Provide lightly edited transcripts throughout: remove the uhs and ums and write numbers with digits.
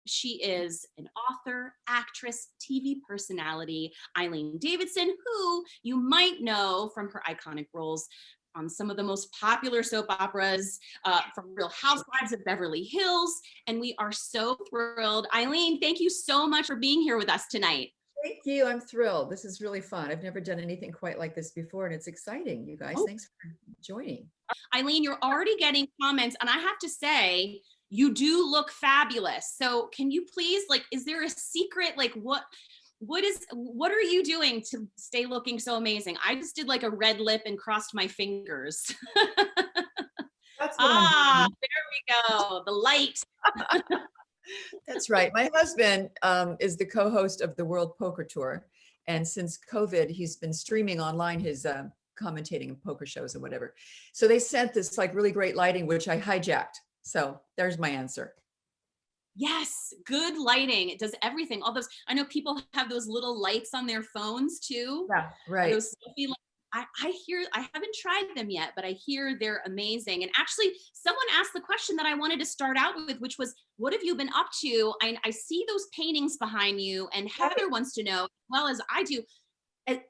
She is an author, actress, TV personality, Eileen Davidson, who you might know from her iconic roles on some of the most popular soap operas, from Real Housewives of Beverly Hills. And we are so thrilled. Eileen, thank you so much for being here with us tonight. Thank you. I'm thrilled. This is really fun. I've never done anything quite like this before, and it's exciting, you guys. Oh. Thanks for joining. Eileen, you're already getting comments, and I have to say, you do look fabulous. So can you please, like, is there a secret? Like, what are you doing to stay looking so amazing? I just did like a red lip and crossed my fingers. That's what I'm doing. There we go. The light. That's right. My husband is the co-host of the World Poker Tour. And since COVID, he's been streaming online his commentating in poker shows and whatever. So they sent this like really great lighting, which I hijacked. So there's my answer. Yes, good lighting. It does everything. All those, I know people have those little lights on their phones too. Yeah, right. Those selfie lights. I hear, I haven't tried them yet, but I hear they're amazing. And actually, someone asked the question that I wanted to start out with, which was, what have you been up to? I see those paintings behind you, and Heather wants to know, as well as I do,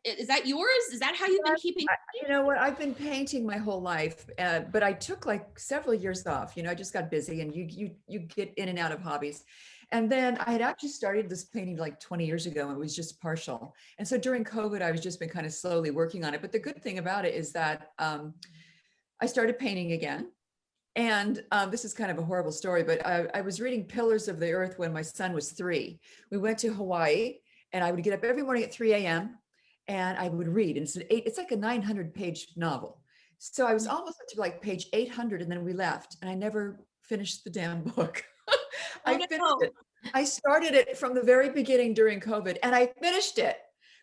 is that yours? Is that how you've been keeping? You know what? I've been painting my whole life, but I took like several years off. You know, I just got busy, and you get in and out of hobbies. And then I had actually started this painting like 20 years ago, and it was just partial. And so during COVID, I was just been kind of slowly working on it. But the good thing about it is that I started painting again. And this is kind of a horrible story, but I was reading Pillars of the Earth when my son was 3. We went to Hawaii, and I would get up every morning at 3 a.m. and I would read. And it's like a 900-page novel. So I was almost up to like page 800, and then we left, and I never finished the damn book. I finished it. I started it from the very beginning during COVID, and I finished it,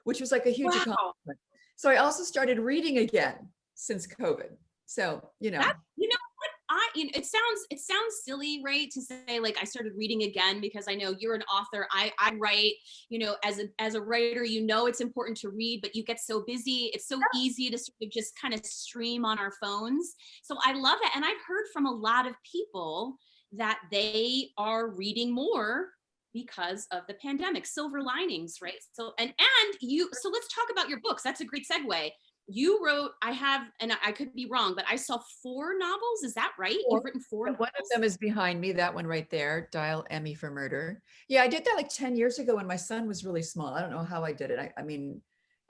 which was like a huge accomplishment. So I also started reading again since COVID. So, you know. You know what? It sounds silly, right? To say like I started reading again, because I know you're an author. I write, you know, as a writer, you know, it's important to read, but you get so busy. It's so easy to sort of just kind of stream on our phones. So I love it. And I've heard from a lot of people that they are reading more because of the pandemic. Silver linings, right? So so let's talk about your books. That's a great segue. You wrote, and I could be wrong, but I saw 4 novels. Is that right? 4. You've written 4 novels? One of them is behind me, that one right there, Dial Emmy for Murder. Yeah, I did that like 10 years ago when my son was really small. I don't know how I did it. I mean,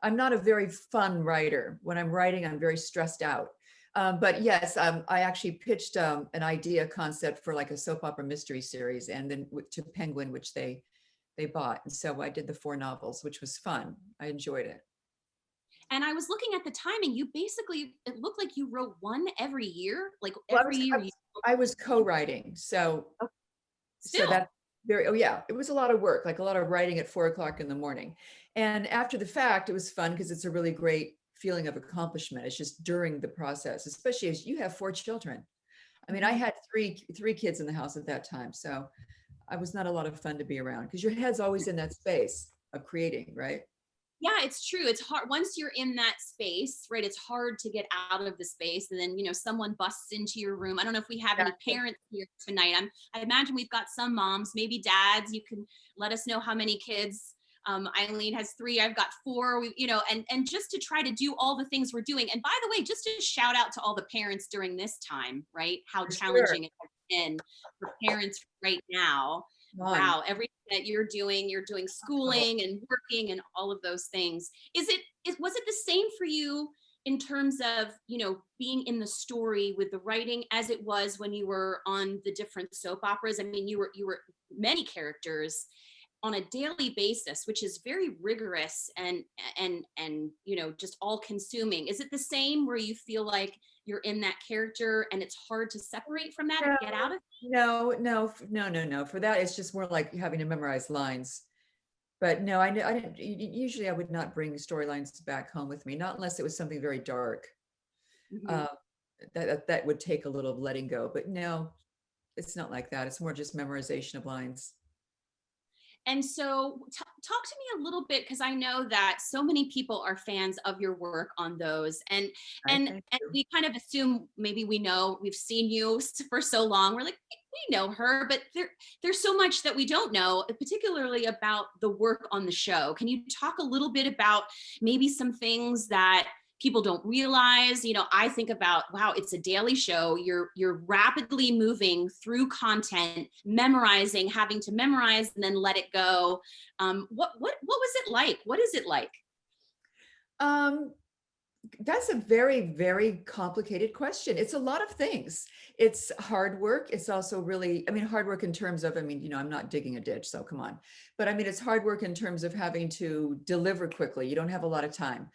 I'm not a very fun writer. When I'm writing, I'm very stressed out. But yes, I actually pitched an idea concept for like a soap opera mystery series, and then to Penguin, which they bought. And so I did the 4 novels, which was fun. I enjoyed it. And I was looking at the timing. You basically, it looked like you wrote one every year, like Well, every year. I was co-writing, so Still. so that's very, oh yeah, it was a lot of work, like a lot of writing at 4 o'clock in the morning. And after the fact, it was fun because it's a really great feeling of accomplishment. It's just during the process, especially as you have 4 children. I mean, I had three kids in the house at that time, so I was not a lot of fun to be around because your head's always in that space of creating, right? Yeah, it's true. It's hard once you're in that space, right? It's hard to get out of the space, and then, you know, someone busts into your room. I don't know if we have any parents here tonight. I imagine we've got some moms, maybe dads. You can let us know how many kids. Eileen has 3. I've got 4. You know, and just to try to do all the things we're doing. And by the way, just to shout out to all the parents during this time, right? How challenging it has been for parents right now. Wow, everything that you're doing schooling and working and all of those things. Was it the same for you in terms of, you know, being in the story with the writing as it was when you were on the different soap operas? I mean, you were many characters on a daily basis, which is very rigorous and you know, just all consuming. Is it the same where you feel like you're in that character and it's hard to separate from that and get out of it? No. For that, it's just more like having to memorize lines. But no, I didn't. Usually, I would not bring storylines back home with me, not unless it was something very dark. Mm-hmm. That would take a little letting go. But no, it's not like that. It's more just memorization of lines. And so talk to me a little bit, because I know that so many people are fans of your work on those, and we kind of assume, maybe we know, we've seen you for so long, we're like, we know her, but there's so much that we don't know, particularly about the work on the show. Can you talk a little bit about maybe some things that people don't realize? You know, I think about, wow, it's a daily show. You're rapidly moving through content, memorizing, having to memorize and then let it go. What was it like? What is it like? Um, That's a very, very complicated question. It's a lot of things. It's hard work. It's also really, I mean, hard work in terms of, I mean, I'm not digging a ditch, so come on. But I mean, it's hard work in terms of having to deliver quickly. You don't have a lot of time.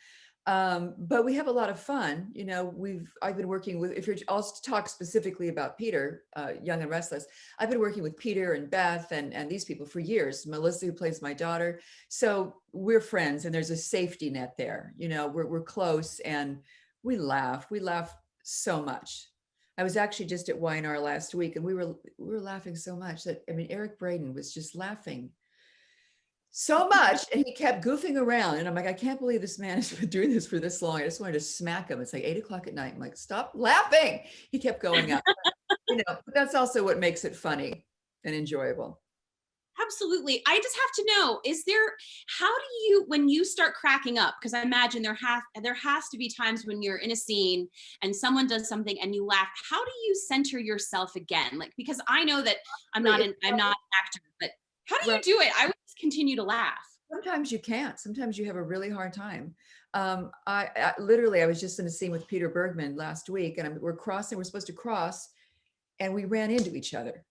But we have a lot of fun. I've been working with, if you're, I'll talk specifically about Peter, Young and Restless. I've been working with Peter and Beth and these people for years. Melissa, who plays my daughter. So we're friends and there's a safety net there. We're close and we laugh. We laugh so much. I was actually just at YNR last week and we were laughing so much that, I mean, Eric Braden was just laughing so much and he kept goofing around and I'm like, I can't believe this man has been doing this for this long. I just wanted to smack him. It's like 8 o'clock at night. I'm like, stop laughing. He kept going up. But that's also what makes it funny and enjoyable. Absolutely. I just have to know, how do you, when you start cracking up, because I imagine there has to be times when you're in a scene and someone does something and you laugh, how do you center yourself again? Like, because I know that I'm not an actor, but how do you do it? I would just continue to laugh. Sometimes you can't. Sometimes you have a really hard time. I literally, I was just in a scene with Peter Bergman last week and we're supposed to cross and we ran into each other.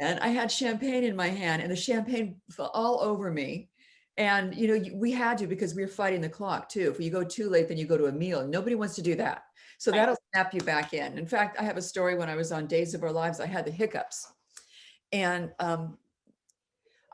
And I had champagne in my hand and the champagne fell all over me. And, we had to, because we were fighting the clock too. If you go too late, then you go to a meal. Nobody wants to do that. So that'll snap you back in. In fact, I have a story when I was on Days of Our Lives, I had the hiccups and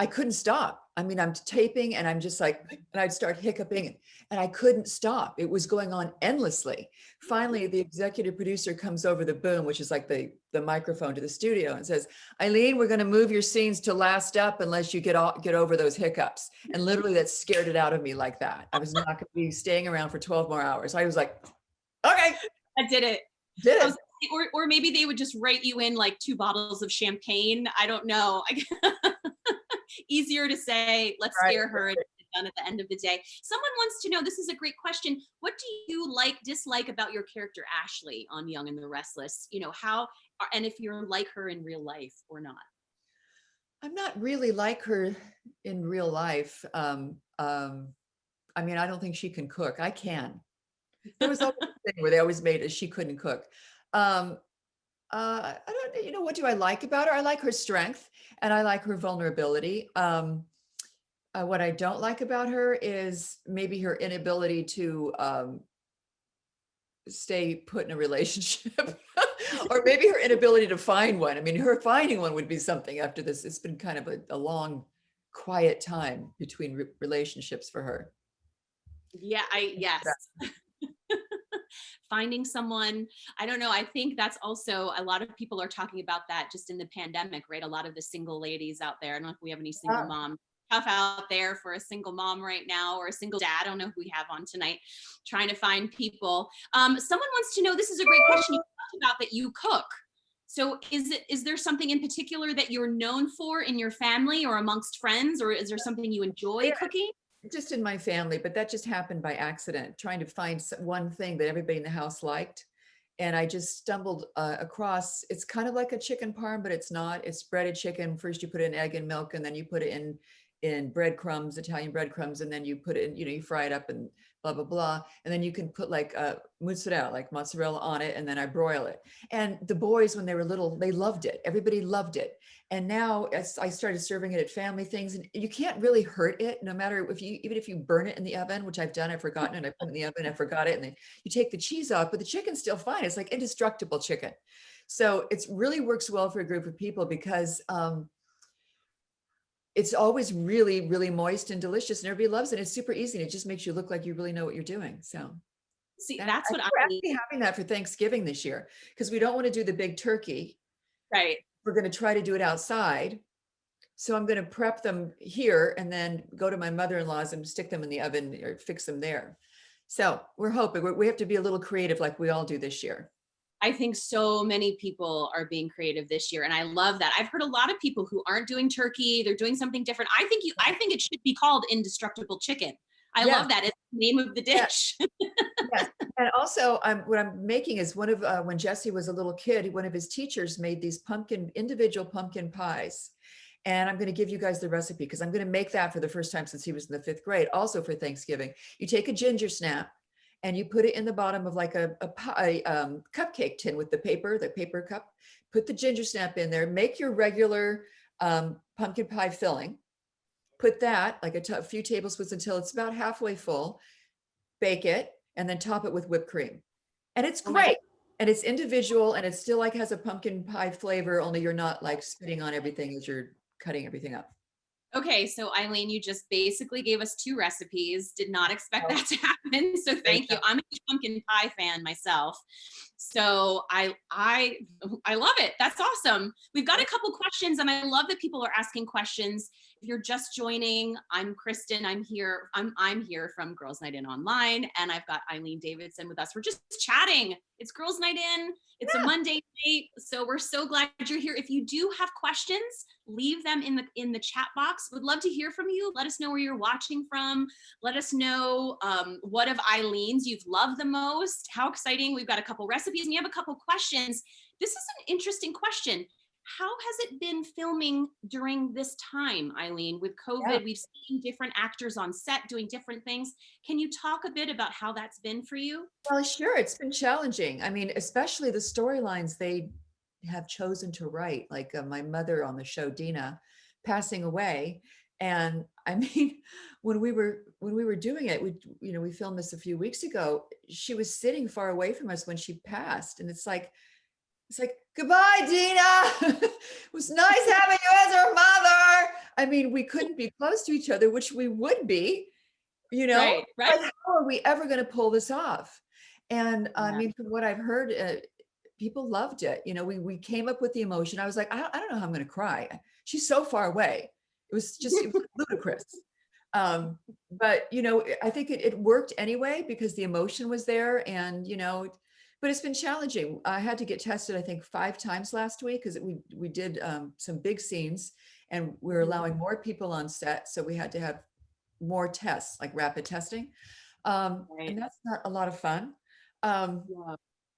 I couldn't stop. I mean, I'm taping and I'm just like, and I'd start hiccuping and I couldn't stop. It was going on endlessly. Finally, the executive producer comes over the boom, which is like the microphone to the studio, and says, Eileen, we're going to move your scenes to last up unless you get over those hiccups. And literally that scared it out of me like that. I was not going to be staying around for 12 more hours. I was like, okay. I did it. Did it. Or maybe they would just write you in like 2 bottles of champagne. I don't know. Easier to say, let's scare her and get done at the end of the day. Someone wants to know, this is a great question. What do you dislike about your character, Ashley, on Young and the Restless? And if you're like her in real life or not? I'm not really like her in real life. I mean, I don't think she can cook. I can. There was always a thing where they always made it she couldn't cook. I don't, what do I like about her? I like her strength and I like her vulnerability. What I don't like about her is maybe her inability to stay put in a relationship or maybe her inability to find one. I mean, her finding one would be something after this. It's been kind of a long, quiet time between relationships for her. Yeah, yes. Finding someone, I don't know. I think that's also, a lot of people are talking about that just in the pandemic, right? A lot of the single ladies out there. I don't know if we have any single moms. Tough out there for a single mom right now, or a single dad. I don't know who we have on tonight, trying to find people. Someone wants to know, this is a great question. You talked about that you cook. So is there something in particular that you're known for in your family or amongst friends, or is there something you enjoy cooking? Just in my family, but that just happened by accident, trying to find one thing that everybody in the house liked. And I just stumbled across, it's kind of like a chicken parm, but it's not. It's breaded chicken. First you put in egg and milk, and then you put it in breadcrumbs, Italian breadcrumbs, and then you put it in, you fry it up and blah, blah, blah. And then you can put like mozzarella on it, and then I broil it. And the boys, when they were little, they loved it. Everybody loved it. And now as I started serving it at family things, and you can't really hurt it, no matter even if you burn it in the oven, which I've done, I've forgotten it, I put it in the oven, I forgot it. And then you take the cheese off, but the chicken's still fine. It's like indestructible chicken. So it really works well for a group of people because it's always really, really moist and delicious, and everybody loves it. It's super easy. And it just makes you look like you really know what you're doing. So see, that's what we're actually having that for Thanksgiving this year, because we don't want to do the big turkey. Right. We're going to try to do it outside. So I'm going to prep them here and then go to my mother-in-law's and stick them in the oven or fix them there. So we're hoping we have to be a little creative like we all do this year. I think so many people are being creative this year, and I love that. I've heard a lot of people who aren't doing turkey, they're doing something different. I think it should be called Indestructible Chicken. I Yes, love that. It's the name of the yes, dish. yes. And also, what I'm making is when Jesse was a little kid, one of his teachers made these individual pumpkin pies. And I'm going to give you guys the recipe because I'm going to make that for the first time since he was in the 5th grade, also for Thanksgiving. You take a ginger snap and you put it in the bottom of like a pie, cupcake tin with the paper cup. Put the ginger snap in there, make your regular pumpkin pie filling. Put that like a few tablespoons until it's about halfway full, bake it, and then top it with whipped cream. And it's Oh my God. great. And it's individual and it still like has a pumpkin pie flavor, only you're not like spitting on everything as you're cutting everything up. Okay, so Eileen, you just basically gave us 2 recipes. Did not expect Oh, that to happen. So there you thank go. you. I'm a huge pumpkin pie fan myself. So I love it. That's awesome. We've got a couple questions and I love that people are asking questions. If you're just joining, I'm Kristen. I'm here. I'm here from Girls Night In Online, and I've got Eileen Davidson with us. We're just chatting. It's Girls Night In. It's a Monday night, so we're so glad you're here. If you do have questions, leave them in the chat box. Would love to hear from you. Let us know where you're watching from. Let us know what of Eileen's you've loved the most. How exciting. We've got a couple recipes and you have a couple questions. This is an interesting question. How has it been filming during this time, Eileen? With Yeah. COVID, we've seen different actors on set doing different things. Can you talk a bit about how that's been for you? Well, sure. It's been challenging. I mean, especially the storylines they have chosen to write, like my mother on the show, Dina, passing away. And I mean, when we were doing it, we filmed this a few weeks ago. She was sitting far away from us when she passed, and it's like goodbye, Dina. It was nice having you as our mother. I mean, we couldn't be close to each other, which we would be, Right, right. but how are we ever going to pull this off? And I Yeah. mean, from what I've heard, people loved it. We came up with the emotion. I was like, I don't know how I'm going to cry. She's so far away. It was ludicrous. But I think it worked anyway because the emotion was there, and but it's been challenging. I had to get tested, I think, 5 times last week because we did some big scenes, and we're allowing more people on set, so we had to have more tests, like rapid testing. Right. And that's not a lot of fun. Um, Yeah.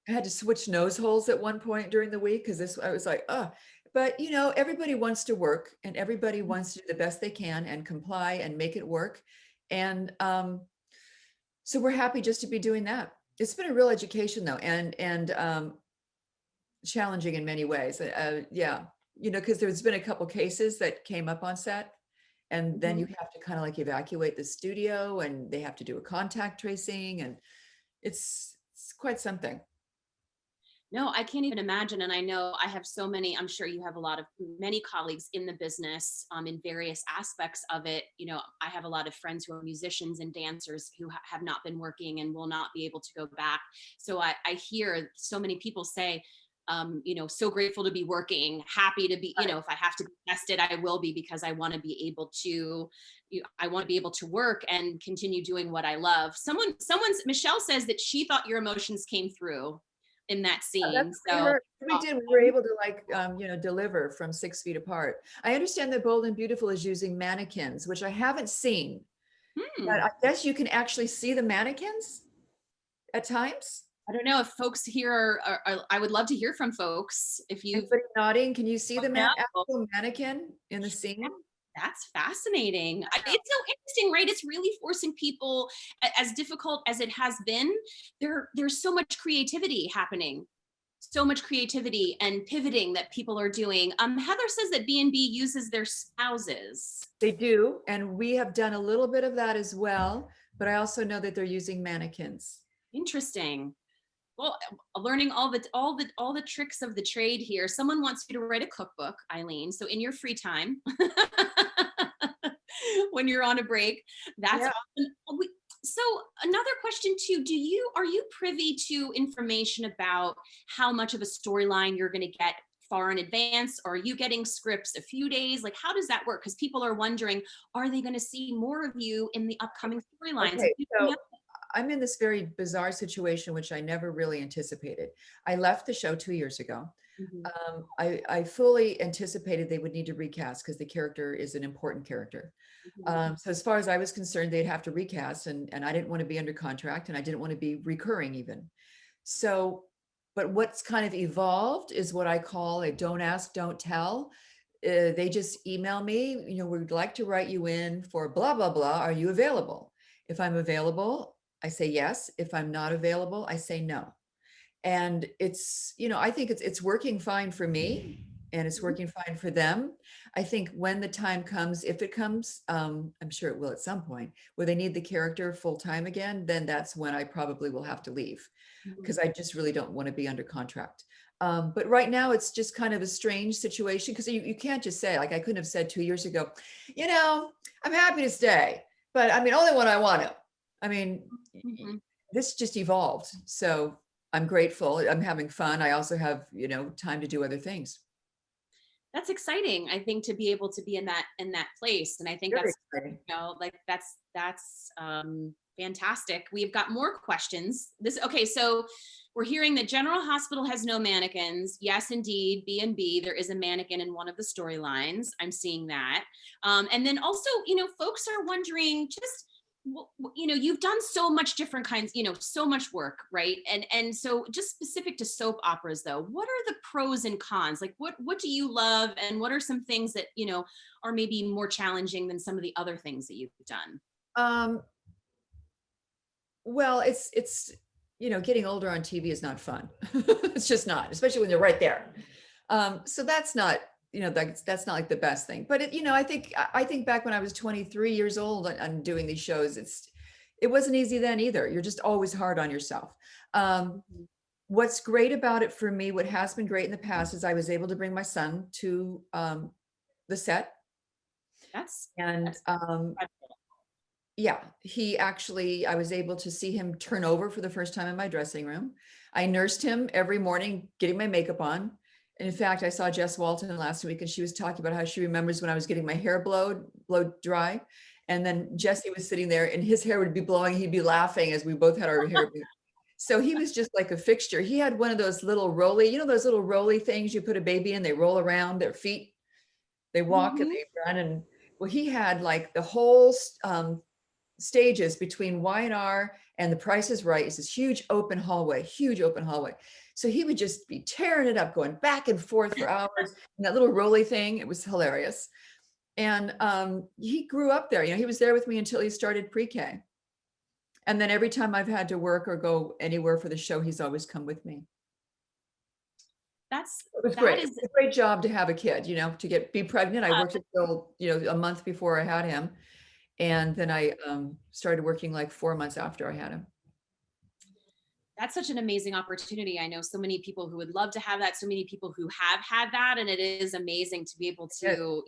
I had to switch nose holes at one point during the week because I was like, oh, but everybody wants to work and everybody wants to do the best they can and comply and make it work. And so we're happy just to be doing that. It's been a real education though, and challenging in many ways. Yeah, because there's been a couple cases that came up on set, and then you have to kind of like evacuate the studio, and they have to do a contact tracing, and it's quite something. No, I can't even imagine. And I know I have so many, I'm sure you have many colleagues in the business in various aspects of it. I have a lot of friends who are musicians and dancers who have not been working and will not be able to go back. So I hear so many people say, so grateful to be working, happy to be, if I have to be tested, I will be because I want to be able to, I want to be able to work and continue doing what I love. Michelle says that she thought your emotions came through in that scene. That's what we So heard. We did. We were able to deliver from 6 feet apart. I understand that Bold and Beautiful is using mannequins, which I haven't seen, but I guess you can actually see the mannequins at times. I don't know if folks here I would love to hear from folks. If you Everybody nodding. Can you see the know, actual mannequin in the scene? that's fascinating. It's so interesting, right? It's really forcing people, as difficult as it has been, there's so much creativity happening. So much creativity and pivoting that people are doing. Heather says that B&B uses their spouses. They do, and we have done a little bit of that as well, but I also know that they're using mannequins. Interesting. Well, learning all the tricks of the trade here. Someone wants you to write a cookbook, Eileen. So in your free time, when you're on a break, that's awesome. So another question too, are you privy to information about how much of a storyline you're going to get far in advance? Or are you getting scripts a few days? Like, how does that work? Because people are wondering, are they going to see more of you in the upcoming storylines? Okay, so I'm in this very bizarre situation, which I never really anticipated. I left the show 2 years ago. Mhm. I fully anticipated they would need to recast because the character is an important character. Mhm. So as far as I was concerned, they'd have to recast, and I didn't want to be under contract, and I didn't want to be recurring even. So, but what's kind of evolved is what I call a don't ask, don't tell. They just email me, we'd like to write you in for blah, blah, blah. Are you available? If I'm available, I say yes. If I'm not available, I say no. And it's, I think it's working fine for me, and it's Mhm. working fine for them. I think when the time comes, if it comes, I'm sure it will at some point, where they need the character full time again, then that's when I probably will have to leave, because Mhm. I just really don't want to be under contract. But right now it's just kind of a strange situation, because you can't just say, like I couldn't have said 2 years ago, I'm happy to stay, but I mean, only when I want to. I mean, Mhm. this just evolved. So I'm grateful. I'm having fun. I also have, time to do other things. That's exciting, I think, to be able to be in that place. And I think Very that's, exciting. like that's fantastic. We've got more questions. Okay, so we're hearing that General Hospital has no mannequins. Yes, indeed, B&B, there is a mannequin in one of the storylines. I'm seeing that. And then also, folks are wondering, just you've done so much different kinds, so much work, right? And so just specific to soap operas though, what are the pros and cons? Like what do you love, and what are some things that are maybe more challenging than some of the other things that you've done? Um, well, it's getting older on TV is not fun. It's just not, especially when you're right there. So that's not, that's not like the best thing. But I think back when I was 23 years old and doing these shows, it wasn't easy then either. You're just always hard on yourself. Um, Mhm. what's great about it for me, what has been great in the past, is I was able to bring my son to the set. that's And that's incredible. yeah, I was able to see him turn over for the first time in my dressing room. I nursed him every morning, getting my makeup on. And in fact, I saw Jess Walton last week, and she was talking about how she remembers when I was getting my hair blow dry. And then Jesse was sitting there and his hair would be blowing. He'd be laughing as we both had our hair. So he was just like a fixture. He had one of those little those little rolly things you put a baby in, they roll around their feet, they walk and Mhm. they run. And well, he had like the whole stages between Y&R and The Price is Right. It's this huge open hallway, huge open hallway. So he would just be tearing it up, going back and forth for hours. And that little rolly thing, it was hilarious. And he grew up there. He was there with me until he started pre-K. And then every time I've had to work or go anywhere for the show, he's always come with me. that's It was that great. is It's a great job to have a kid, be pregnant. I worked until, a month before I had him. And then I started working like 4 months after I had him. that's such an amazing opportunity. I know so many people who would love to have that, so many people who have had that, and it is amazing to be able Yeah. to,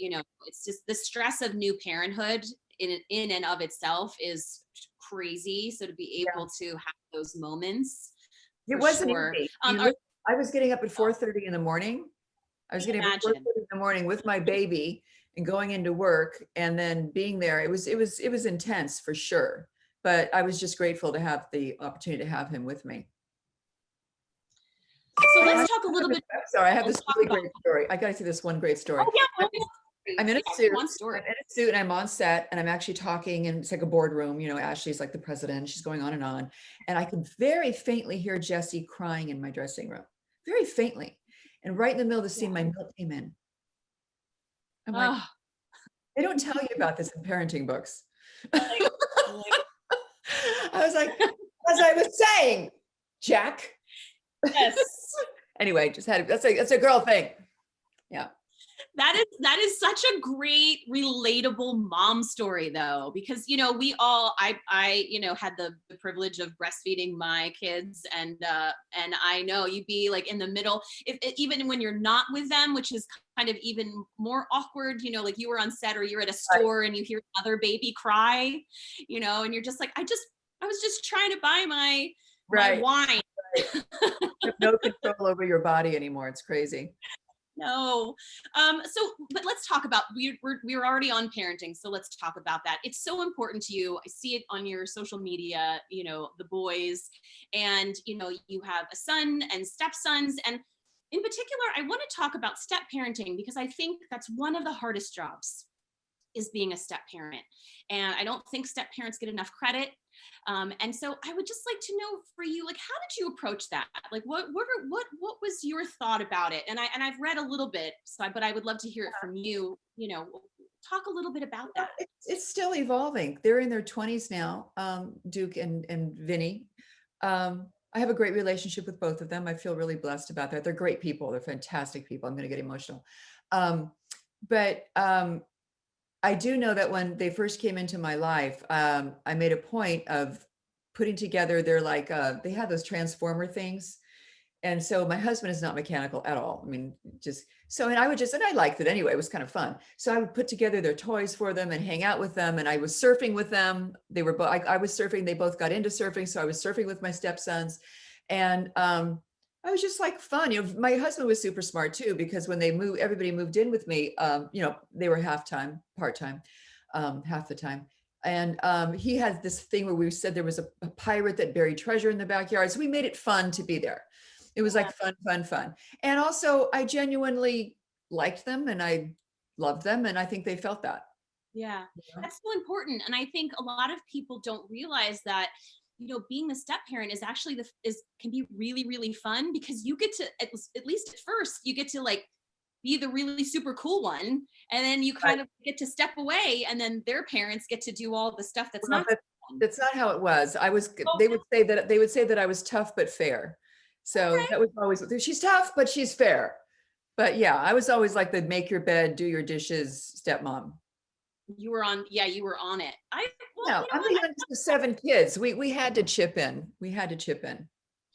it's just the stress of new parenthood in and of itself is crazy. So to be Yeah. able to have those moments, It for wasn't sure. easy. I was getting up at 4:30 in the morning. I was Can you getting up at imagine? 4:30 in the morning with my baby and going into work and then being there. It was intense for sure. But I was just grateful to have the opportunity to have him with me. So I let's talk a little bit. I'm sorry, I have Let's this talk really about. great story. I got to see this one great story. Oh yeah, I'm please. I'm in a Yeah, suit. one story. I'm in a suit and I'm on set and I'm actually talking, and it's like a boardroom. Ashley's like the president. She's going on. And I can very faintly hear Jesse crying in my dressing room, very faintly. And right in the middle of the scene, Yeah. my milk came in. I'm like, Oh, they don't tell you about this in parenting books. like, I was like, as I was saying, Jack. yes. Anyway, that's a girl thing. Yeah. That is such a great relatable mom story though, because I had the privilege of breastfeeding my kids, and I know you'd be like in the middle, even when you're not with them, which is kind of even more awkward, like you were on set or you're at a Right. store and you hear another baby cry, and you're just like, I was just trying to buy my Right. wine. Right. You have no control over your body anymore. It's crazy. No. But let's talk about, we're already on parenting. So let's talk about that. It's so important to you. I see it on your social media, the boys, and, you have a son and stepsons. And in particular, I want to talk about step parenting because I think that's one of the hardest jobs, is being a step parent. And I don't think step parents get enough credit. And so I would just like to know for you, like, how did you approach that? Like, what was your thought about it? And I've read a little bit, but I would love to hear it from you. Talk a little bit about that. It's still evolving. They're in their 20s now, Duke and Vinny. I have a great relationship with both of them. I feel really blessed about that. They're great people. They're fantastic people. I'm going to get emotional. But I do know that when they first came into my life, I made a point of putting together they have those transformer things. And so my husband is not mechanical at all. I mean, and I liked it anyway. It was kind of fun. So I would put together their toys for them and hang out with them. And I was surfing with them. They were both, I was surfing. They both got into surfing. So I was surfing with my stepsons. And I was just like fun. My husband was super smart too, because when everybody moved in with me, they were part-time, half the time. And he had this thing where we said there was a pirate that buried treasure in the backyard. So we made it fun to be there. It was like fun. And also I genuinely liked them and I loved them. And I think they felt that. Yeah, that's so important. And I think a lot of people don't realize that, being the step parent is actually can be really, really fun, because you get to, at least at first, you get to like be the really super cool one. And then you kind of get to step away, and then their parents get to do all the stuff that's not fun. That's not how it was. They would say that I was tough but fair. So that was always, she's tough, but she's fair. But yeah, I was always like the make your bed, do your dishes stepmom. You were on it. I'm the youngest of 7 kids. We had to chip in.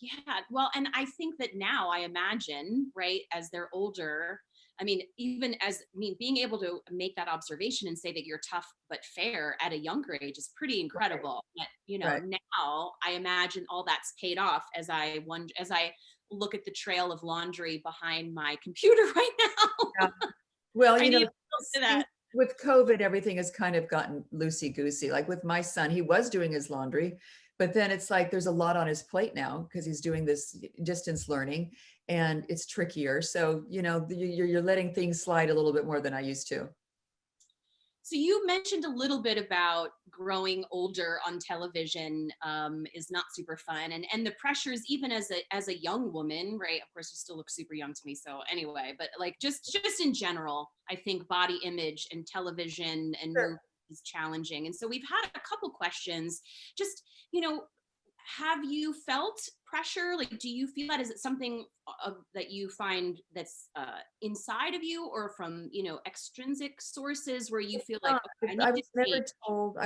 Yeah. Well, and I think that now, I imagine, right, as they're older, being able to make that observation and say that you're tough but fair at a younger age is pretty incredible. But, now I imagine all that's paid off as I look at the trail of laundry behind my computer right now. Yeah. Well, with COVID, everything has kind of gotten loosey-goosey. Like with my son, he was doing his laundry, but then it's like there's a lot on his plate now because he's doing this distance learning and it's trickier. So, you're letting things slide a little bit more than I used to. So you mentioned a little bit about growing older on television is not super fun, and the pressures, even as a young woman, right? Of course, you still look super young to me. So anyway, but like just in general, I think body image and television and movies is challenging. And so we've had a couple questions. Just have you felt pressure? Like, do you feel that? Is it something that you find that's inside of you, or from extrinsic sources where you feel like, okay, I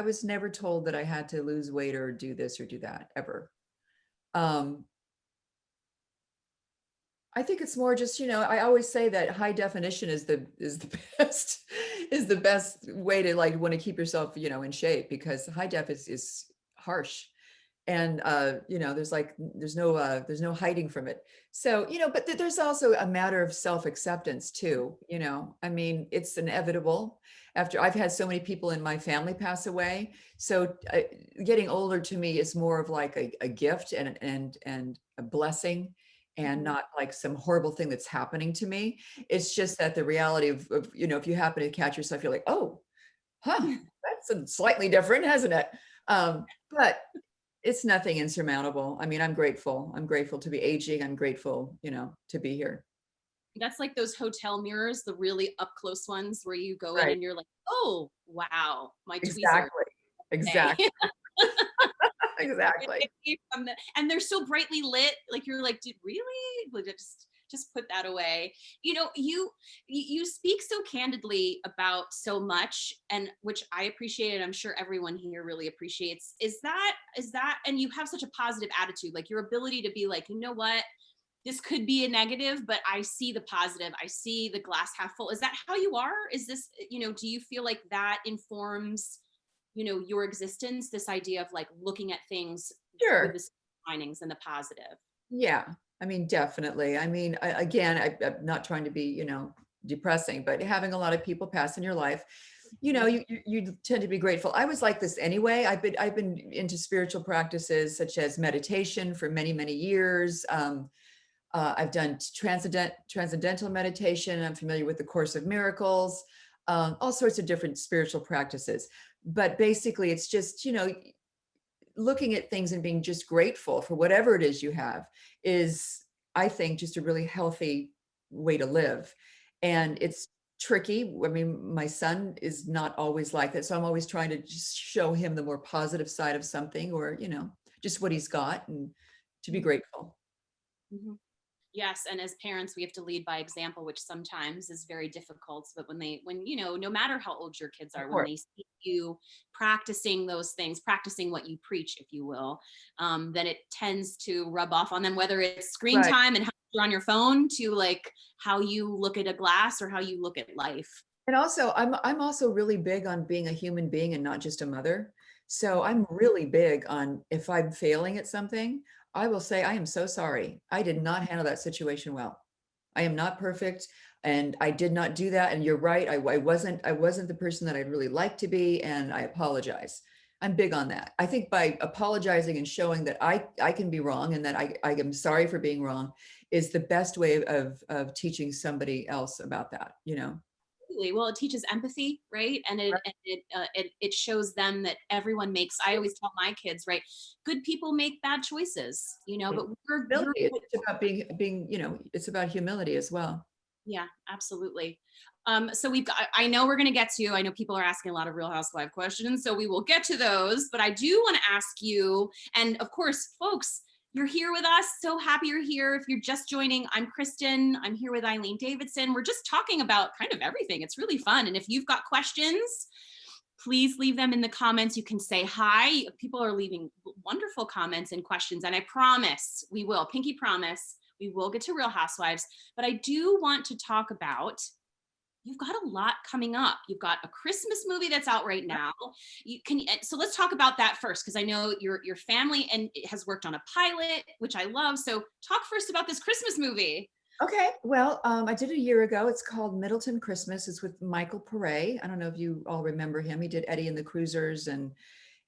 was never told that I had to lose weight or do this or do that ever. I think it's more just, I always say that high definition is the best way to like want to keep yourself, in shape, because high def is harsh. And there's no hiding from it. So, but there's also a matter of self-acceptance too. I mean, it's inevitable after I've had so many people in my family pass away. So getting older to me is more of like a gift and a blessing, and not like some horrible thing that's happening to me. It's just that the reality of if you happen to catch yourself, you're like, oh, that's slightly different, hasn't it? But it's nothing insurmountable. I mean, I'm grateful. I'm grateful to be aging. I'm grateful, to be here. That's like those hotel mirrors, the really up close ones where you go in and you're like, oh, wow, my tweezers. Exactly. Exactly. And they're so brightly lit. Like, you're like, did really? Just put that away. You speak so candidly about so much, and which I appreciate, and I'm sure everyone here really appreciates. Is that, and you have such a positive attitude, like your ability to be like, you know what, this could be a negative, but I see the positive. I see the glass half full. Is that how you are? Is this, do you feel like that informs, your existence, this idea of like looking at things with the findings and the positive? Yeah. I mean, definitely. I mean, again, I'm not trying to be, depressing, but having a lot of people pass in your life, you tend to be grateful. I was like this anyway. I've been into spiritual practices such as meditation for many, many years. I've done transcendental meditation. I'm familiar with the Course of Miracles, all sorts of different spiritual practices. But basically, it's just, looking at things and being just grateful for whatever it is you have is, I think, just a really healthy way to live. And it's tricky. I mean, my son is not always like that. So I'm always trying to just show him the more positive side of something, or, just what he's got, and to be grateful. Mhm. Yes, and as parents, we have to lead by example, which sometimes is very difficult. But no matter how old your kids Of are, when course. they see you practicing those things, practicing what you preach, if you will, then it tends to rub off on them, whether it's screen Right. time and how you're on your phone to like how you look at a glass or how you look at life. And also, I'm also really big on being a human being and not just a mother. So I'm really big on, if I'm failing at something, I will say, I am so sorry. I did not handle that situation well. I am not perfect, and I did not do that. And you're right. I wasn't the person that I'd really like to be, and I apologize. I'm big on that. I think by apologizing and showing that I can be wrong, and that I am sorry for being wrong, is the best way of teaching somebody else about that. Absolutely. Well, it teaches empathy, right? And it shows them that everyone makes. I always tell my kids, right? Good people make bad choices, but we're Humility. It's about being, it's about humility as well. yeah, absolutely. So we've got, I know we're going to get to, I know people are asking a lot of Real Housewife questions, so we will get to those, but I do want to ask you, and of course, folks, you're here with us. So happy you're here. If you're just joining, I'm Kristen. I'm here with Eileen Davidson. We're just talking about kind of everything. It's really fun. And if you've got questions, please leave them in the comments. You can say hi. People are leaving wonderful comments and questions. And I promise we will, pinky promise, we will get to Real Housewives. But I do want to talk about, you've got a lot coming up. You've got a Christmas movie that's out right now. So let's talk about that first, because I know your family and it has worked on a pilot, which I love. So talk first about this Christmas movie. Okay. Well, I did it a year ago. It's called Middleton Christmas. It's with Michael Pare. I don't know if you all remember him. He did Eddie and the Cruisers and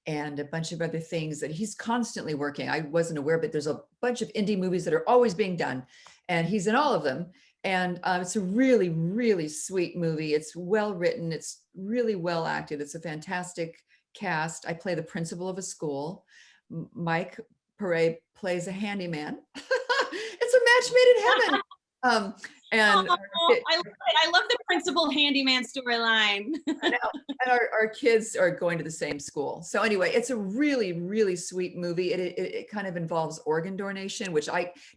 a bunch of other things that he's constantly working. I wasn't aware, but there's a bunch of indie movies that are always being done, and he's in all of them. And it's a really, really sweet movie. It's well written. It's really well acted. It's a fantastic cast. I play the principal of a school. Mike Pare plays a handyman. It's a match made in heaven. Um, and Oh, I love the principal handyman storyline. I know. And our kids are going to the same school. So anyway, it's a really, really sweet movie. It kind of involves organ donation, which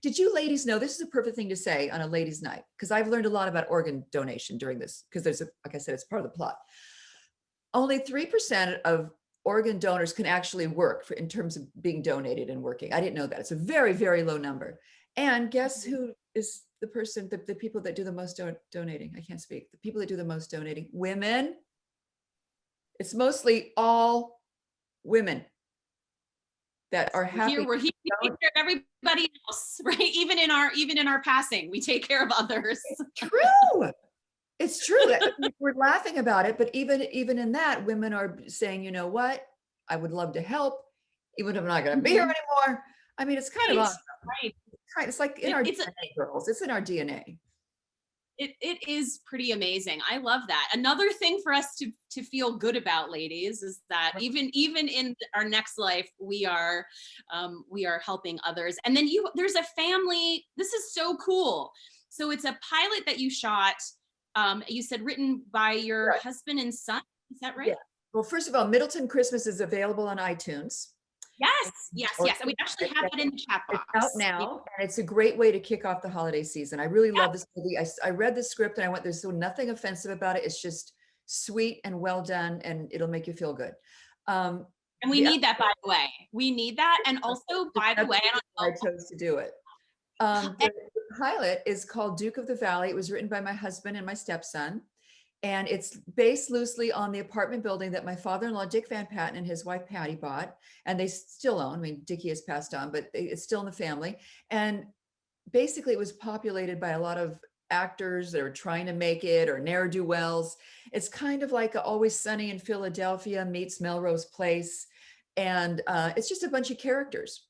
did you ladies know, this is a perfect thing to say on a ladies' night, because I've learned a lot about organ donation during this, because like I said, it's part of the plot. Only 3% of organ donors can actually work in terms of being donated and working. I didn't know that. It's a very, very low number. And guess who is the person, the people that do the most donating? I can't speak. The people that do the most donating, women. It's mostly all women that are happy. We're here to take care of everybody else, right? Even in our passing, we take care of others. True. It's true. We're laughing about it, but even in that, women are saying, you know what? I would love to help, even if I'm not going to be here anymore. I mean, it's kind of awesome. Right. It's like in our DNA, girls. It's in our DNA. It is pretty amazing. I love that. Another thing for us to feel good about, ladies, is that even in our next life, we are helping others. And then there's a family. This is so cool. So it's a pilot that you shot. You said written by your husband and son. Is that right? Yeah. Well, first of all, Middleton Christmas is available on iTunes. Yes. And we actually have it in the chat box. It's out now, and it's a great way to kick off the holiday season. I really love this movie. I read the script and I went, there's so nothing offensive about it. It's just sweet and well done, and it'll make you feel good. And we need that, by the way. We need that. And also, by the way, I chose to do it. The pilot is called Duke of the Valley. It was written by my husband and my stepson. And it's based loosely on the apartment building that my father-in-law, Dick Van Patten, and his wife, Patty, bought. And they still own. I mean, Dickie has passed on, but it's still in the family. And basically it was populated by a lot of actors that are trying to make it or ne'er-do-wells. It's kind of like Always Sunny in Philadelphia meets Melrose Place. And it's just a bunch of characters.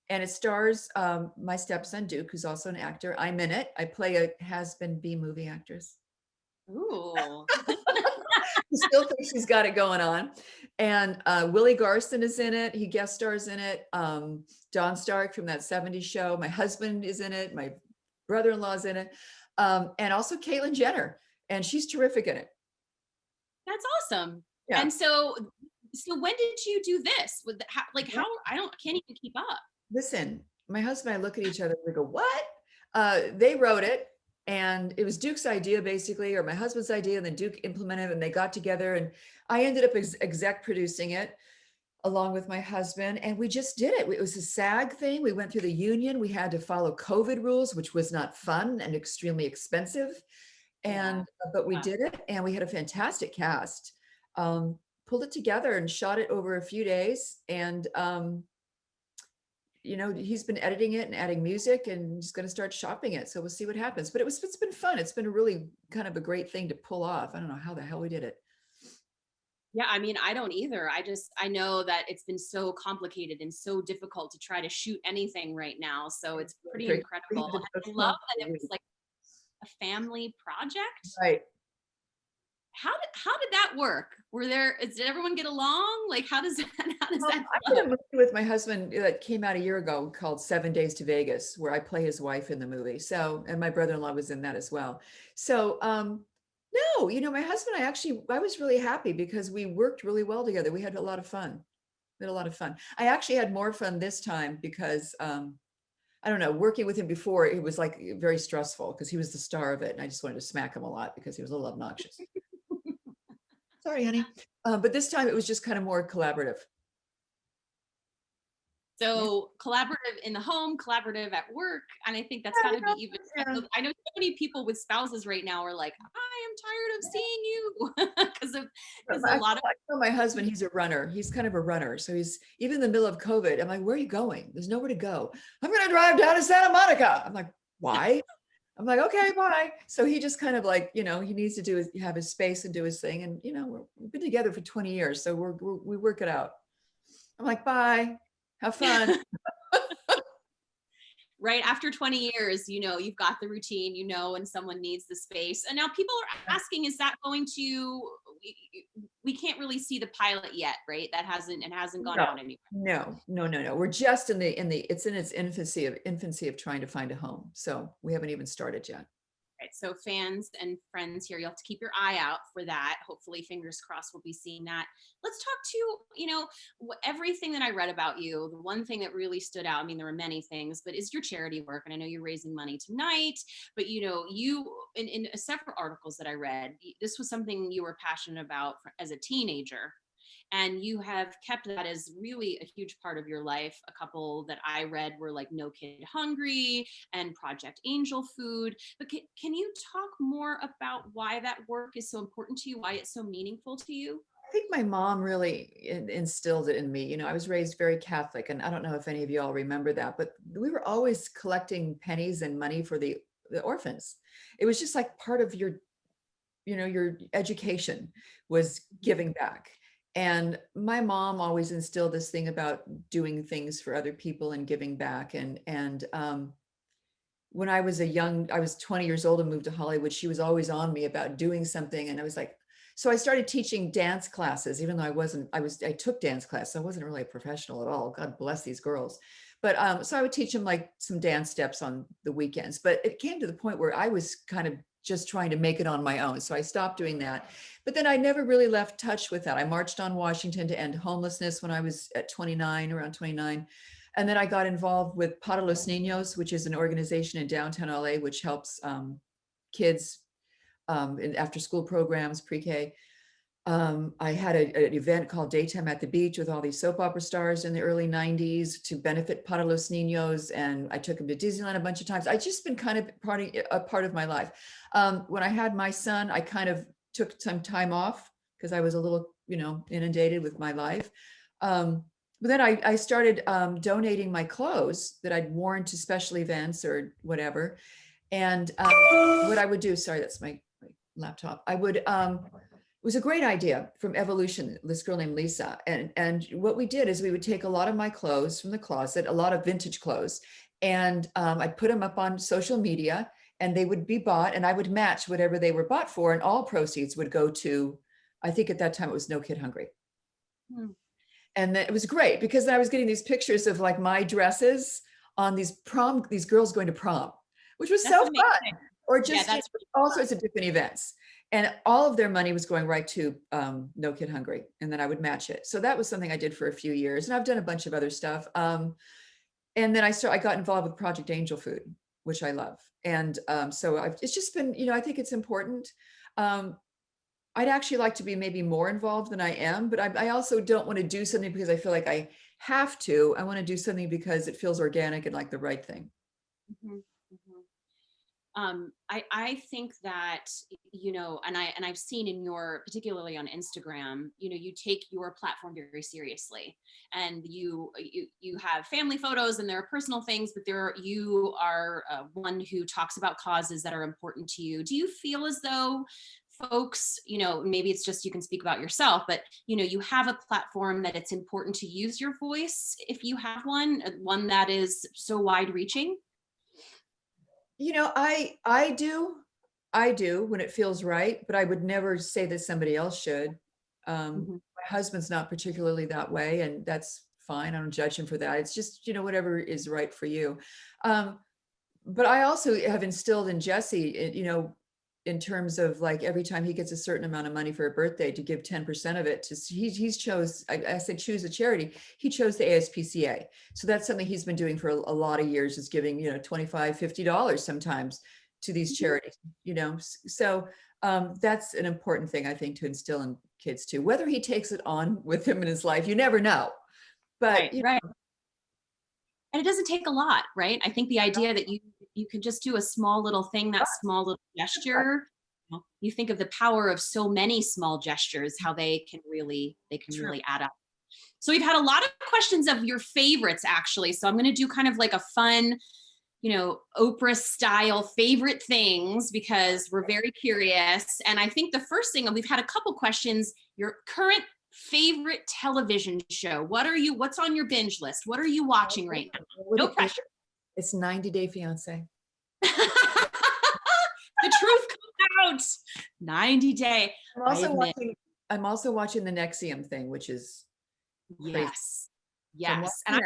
And it stars my stepson, Duke, who's also an actor. I'm in it. I play a has-been B-movie actress. Ooh. Who still thinks she's got it going on. And Willie Garson is in it. He guest stars in it. Don Stark from that 70s show. My husband is in it. My brother-in-law's in it. And also Caitlyn Jenner. And she's terrific in it. That's awesome. Yeah. And so when did you do this? With how I can't even keep up. Listen, my husband and I look at each other and we go, what? They wrote it. And it was Duke's idea, basically, or my husband's idea, and then Duke implemented it, and they got together, and I ended up exec producing it along with my husband, and we just did it. It was a SAG thing. We went through the union. We had to follow COVID rules, which was not fun and extremely expensive. And but we did it, and we had a fantastic cast. Pulled it together and shot it over a few days, and you know, he's been editing it and adding music, and he's going to start shopping it. So we'll see what happens. But it's been fun. It's been a really kind of a great thing to pull off. I don't know how the hell we did it. Yeah, I mean, I don't either. I know that it's been so complicated and so difficult to try to shoot anything right now. So it's pretty incredible. I love that it was like a family project. Right. How did that work? Did everyone get along? Like, how does that I did a movie with my husband that came out a year ago called 7 Days to Vegas, where I play his wife in the movie. So, and my brother-in-law was in that as well. So, no, you know, my husband, I was really happy because we worked really well together. We had a lot of fun. We had a lot of fun. I actually had more fun this time because, I don't know, working with him before, it was like very stressful because he was the star of it. And I just wanted to smack him a lot because he was a little obnoxious. Sorry, honey. But this time it was just kind of more collaborative. So collaborative in the home, collaborative at work. And I think that's got to be even, I know so many people with spouses right now are like, I am tired of seeing you because a lot of. I know my husband, he's a runner. He's kind of a runner. So he's even in the middle of COVID. I'm like, where are you going? There's nowhere to go. I'm going to drive down to Santa Monica. I'm like, why? I'm like, okay, bye. So he just kind of like, you know, he needs to have his space and do his thing. And, you know, we've been together for 20 years. So we work it out. I'm like, bye, have fun. Right after 20 years, you know, you've got the routine, you know, when someone needs the space. And now people are asking, is that going to, we can't really see the pilot yet, right? It hasn't gone out anywhere. No. We're just it's in its infancy of trying to find a home. So we haven't even started yet. Right, so fans and friends here, you'll have to keep your eye out for that. Hopefully, fingers crossed, we'll be seeing that. Let's talk to, you know, everything that I read about you. The one thing that really stood out, I mean, there were many things, but is your charity work. And I know you're raising money tonight, but you know, you, in several articles that I read, this was something you were passionate about as a teenager. And you have kept that as really a huge part of your life. A couple that I read were like No Kid Hungry and Project Angel Food. But can you talk more about why that work is so important to you, why it's so meaningful to you? I think my mom really instilled it in me. You know, I was raised very Catholic, and I don't know if any of you all remember that, but we were always collecting pennies and money for the orphans. It was just like part of your, you know, your education was giving back. And my mom always instilled this thing about doing things for other people and giving back. And when I was I was 20 years old and moved to Hollywood, she was always on me about doing something. And I was like, so I started teaching dance classes, even though I took dance class. So I wasn't really a professional at all. God bless these girls. But so I would teach them like some dance steps on the weekends. But it came to the point where I was kind of just trying to make it on my own. So I stopped doing that. But then I never really left touch with that. I marched on Washington to end homelessness when I was at around 29. And then I got involved with Para los Niños, which is an organization in downtown LA, which helps kids in after school programs, pre-K. I had an event called Daytime at the Beach with all these soap opera stars in the early 90s to benefit Para los Niños. And I took them to Disneyland a bunch of times. I've just been kind of a part of my life. When I had my son, I kind of took some time off because I was a little, you know, inundated with my life. But then I started donating my clothes that I'd worn to special events or whatever. And what I would do, sorry, that's my laptop. I would, it was a great idea from Evolution, this girl named Lisa. And what we did is we would take a lot of my clothes from the closet, a lot of vintage clothes, and I'd put them up on social media and they would be bought and I would match whatever they were bought for. And all proceeds would go to, I think at that time it was No Kid Hungry. Hmm. And it was great because I was getting these pictures of like my dresses on these girls going to prom, which was That's so amazing. fun. Or just Yeah, that's really all fun. sorts of different events. And all of their money was going right to No Kid Hungry. And then I would match it. So that was something I did for a few years. And I've done a bunch of other stuff. And then I got involved with Project Angel Food, which I love. And so it's just been, I think it's important. I'd actually like to be maybe more involved than I am, but I also don't want to do something because I feel like I have to. I want to do something because it feels organic and like the right thing. Mm-hmm. I think that, and I've seen in particularly on Instagram, you take your platform very seriously, and you have family photos and there are personal things, but you are one who talks about causes that are important to you. Do you feel as though folks, maybe it's just you can speak about yourself, but you have a platform that it's important to use your voice if you have one that is so wide reaching? I do when it feels right, but I would never say that somebody else should. Mm-hmm. My husband's not particularly that way, and that's fine. I don't judge him for that. It's just, whatever is right for you. But I also have instilled in Jesse, in terms of like every time he gets a certain amount of money for a birthday, to give 10% of it to, he's chose, I said, choose a charity. He chose the ASPCA. So that's something he's been doing for a lot of years, is giving, $25, $50 sometimes to these charities, so that's an important thing, I think, to instill in kids too. Whether he takes it on with him in his life, you never know. But Right. And it doesn't take a lot, right? I think the idea that you can just do a small little thing, that small little gesture, you think of the power of so many small gestures, how they can really add up. So we've had a lot of questions of your favorites, actually. So I'm going to do kind of like a fun, Oprah style favorite things, because we're very curious. And I think the first thing, we've had a couple questions, your current favorite television show. What's on your binge list? What are you watching right now? No pressure. It's 90 Day Fiance. The truth comes out. 90 Day. I'm also watching the Nexium thing, which is crazy. Yes. So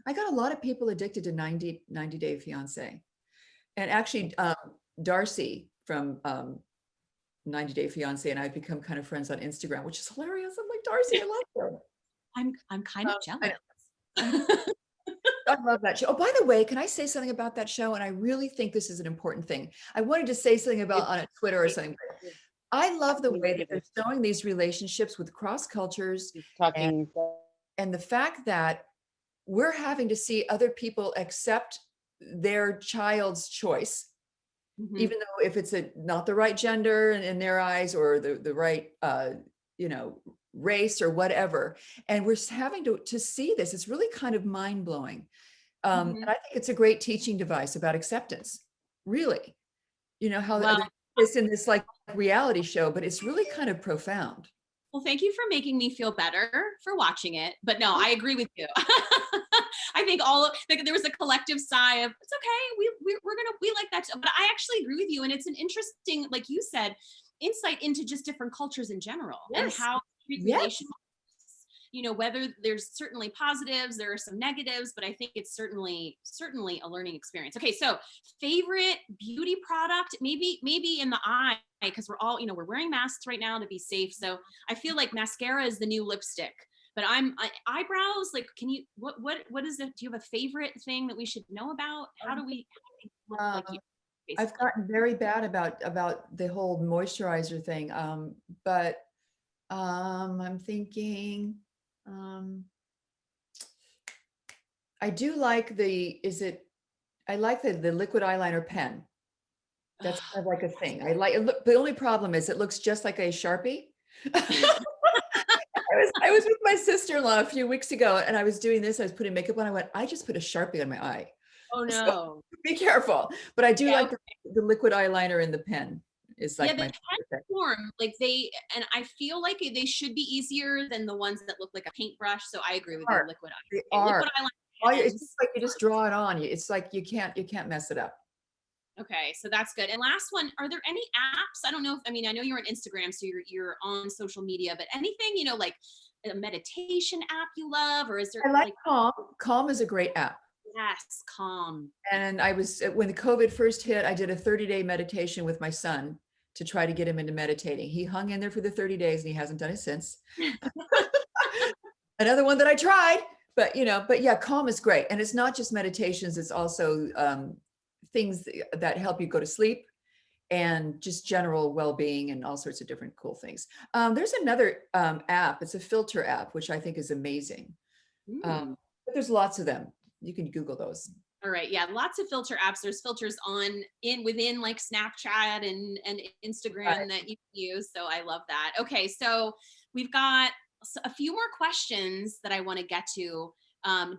I got a lot of people addicted to 90 Day Fiance. And actually, Darcy from 90 Day Fiance and I've become kind of friends on Instagram, which is hilarious. I'm like, Darcy, I love her. I'm kind of jealous. I love that show. Oh, by the way, can I say something about that show? And I really think this is an important thing. I wanted to say something about on Twitter or something. I love the way that they're showing these relationships with cross cultures and the fact that we're having to see other people accept their child's choice. Mm-hmm. Even though if it's not the right gender in their eyes, or the right, race or whatever. And we're having to see this. It's really kind of mind blowing. And I think it's a great teaching device about acceptance, really, how it's in this like reality show, but it's really kind of profound. Well, thank you for making me feel better for watching it. But no, I agree with you. I think there was a collective sigh of, it's okay. We like that. But I actually agree with you. And it's an interesting, like you said, insight into just different cultures in general. Yes. And how relationships, whether there's certainly positives, there are some negatives, but I think it's certainly a learning experience. Okay. So favorite beauty product, maybe in the eye, because we're all, we're wearing masks right now to be safe. So I feel like mascara is the new lipstick. But eyebrows, like, what is it? Do you have a favorite thing that we should know about? How do we look like you? Basically? I've gotten very bad about the whole moisturizer thing. But I'm thinking, I do like the liquid eyeliner pen. That's kind of like a thing. I like it. The only problem is it looks just like a Sharpie. I was with my sister-in-law a few weeks ago, and I was doing this. I was putting makeup on. I went, I just put a Sharpie on my eye. Oh So no. be careful. But I do Yeah, like the liquid eyeliner and the pen is yeah, like the my pen favorite thing. form, like and I feel like they should be easier than the ones that look like a paintbrush. So I agree with you. Liquid They eye, are. liquid All eyeliner it's just pens. like you just draw it on. It's like you can't mess it up. Okay, so that's good. And last one, are there any apps? I don't know if, I mean, I know you're on Instagram, so you're on social media, but anything, like a meditation app you love, or is there I like like, Calm. Calm is a great app. yes, Calm. And I was when the COVID first hit, I did a 30-day meditation with my son to try to get him into meditating. He hung in there for the 30 days and he hasn't done it since. Another one that I tried, but yeah, Calm is great. And it's not just meditations, it's also things that help you go to sleep and just general well-being and all sorts of different cool things. There's another app, it's a filter app, which I think is amazing. Mm. But there's lots of them. You can Google those. All right, yeah, lots of filter apps. There's filters within like Snapchat and Right. Instagram that you can use. So I love that. Okay, so we've got a few more questions that I want to get to.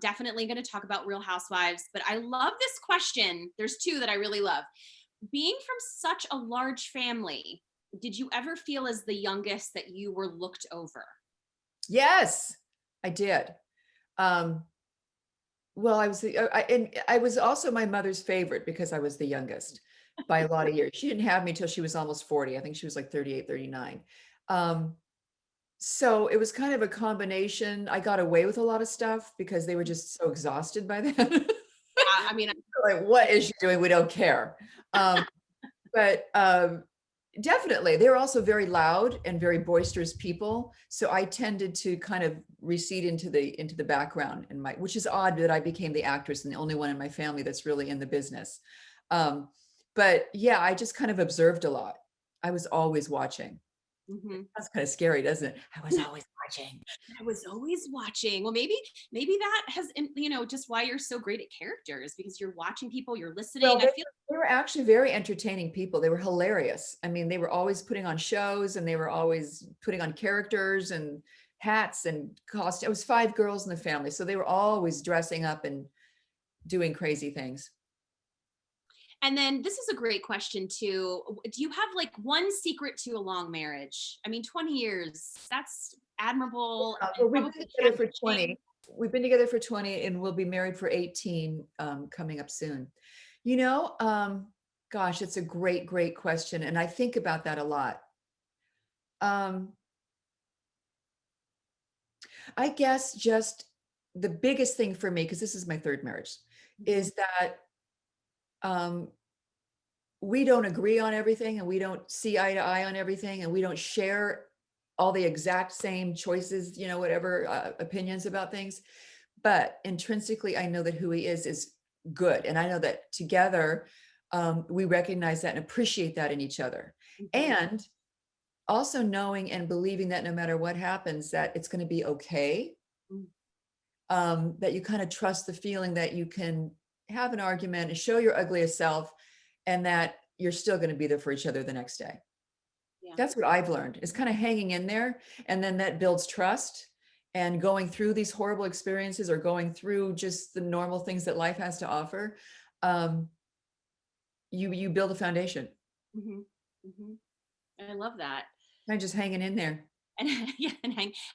Definitely going to talk about Real Housewives, but I love this question. There's two that I really love. Being from such a large family, did you ever feel as the youngest that you were looked over? Yes, I did. Um, well, and I was also my mother's favorite because I was the youngest by a lot of years. She didn't have me till she was almost 40. I think she was like 38, 39. Um, so it was kind of a combination. I got away with a lot of stuff because they were just so exhausted by then. Yeah, I mean, Like, what is she doing? We don't care. Um, but definitely, they were also very loud and very boisterous people. So I tended to kind of recede into the background which is odd that I became the actress and the only one in my family that's really in the business. Um, but yeah, I just kind of observed a lot. I was always watching. mhm. That's kind of scary, doesn't it? I was always watching. I was always watching. Well, maybe that has, just why you're so great at characters, because you're watching people, you're Well, listening. I they, feel they were actually very entertaining people. They were hilarious. I mean, they were always putting on shows and they were always putting on characters and hats and costumes. It was five girls in the family. So they were always dressing up and doing crazy things. and then this is a great question too. Do you have like one secret to a long marriage? I mean, 20 years, that's admirable and Well, we've been probably together for challenging. 20. We've been together for 20 and we'll be married for 18 coming up soon. You know, gosh, it's a great, great question. And I think about that a lot. Um, I guess just the biggest thing for me, because this is my third marriage, Mhm. is that um, we don't agree on everything and we don't see eye to eye on everything and we don't share all the exact same choices, whatever opinions about things. But intrinsically, I know that who he is good. And I know that together, we recognize that and appreciate that in each other. Mhm. And also knowing and believing that no matter what happens, that it's going to be okay. Mhm. That you kind of trust the feeling that you can have an argument and show your ugliest self and that you're still going to be there for each other the next day. Yeah. That's what I've learned is kind of hanging in there. And then that builds trust and going through these horrible experiences or going through just the normal things that life has to offer. Um, you build a foundation. Mhm. Mhm. I love that. And just hanging in there. And yeah,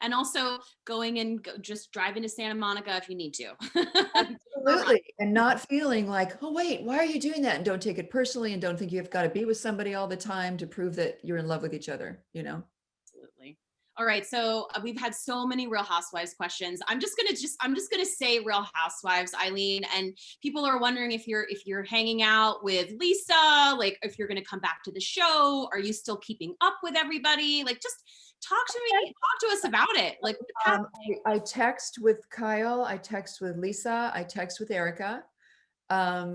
and also going and just driving to Santa Monica if you need to. For a run. Absolutely. And not feeling like, oh, wait, why are you doing that? And don't take it personally and don't think you've got to be with somebody all the time to prove that you're in love with each other. Absolutely. All right, so we've had so many Real Housewives questions. I'm just gonna say Real Housewives, Eileen, and people are wondering if you're hanging out with Lisa, like if you're gonna come back to the show. Are you still keeping up with everybody? Like, just talk to us about it. Like, what's Um, happening? I text with Kyle, I text with Lisa, I text with Erica.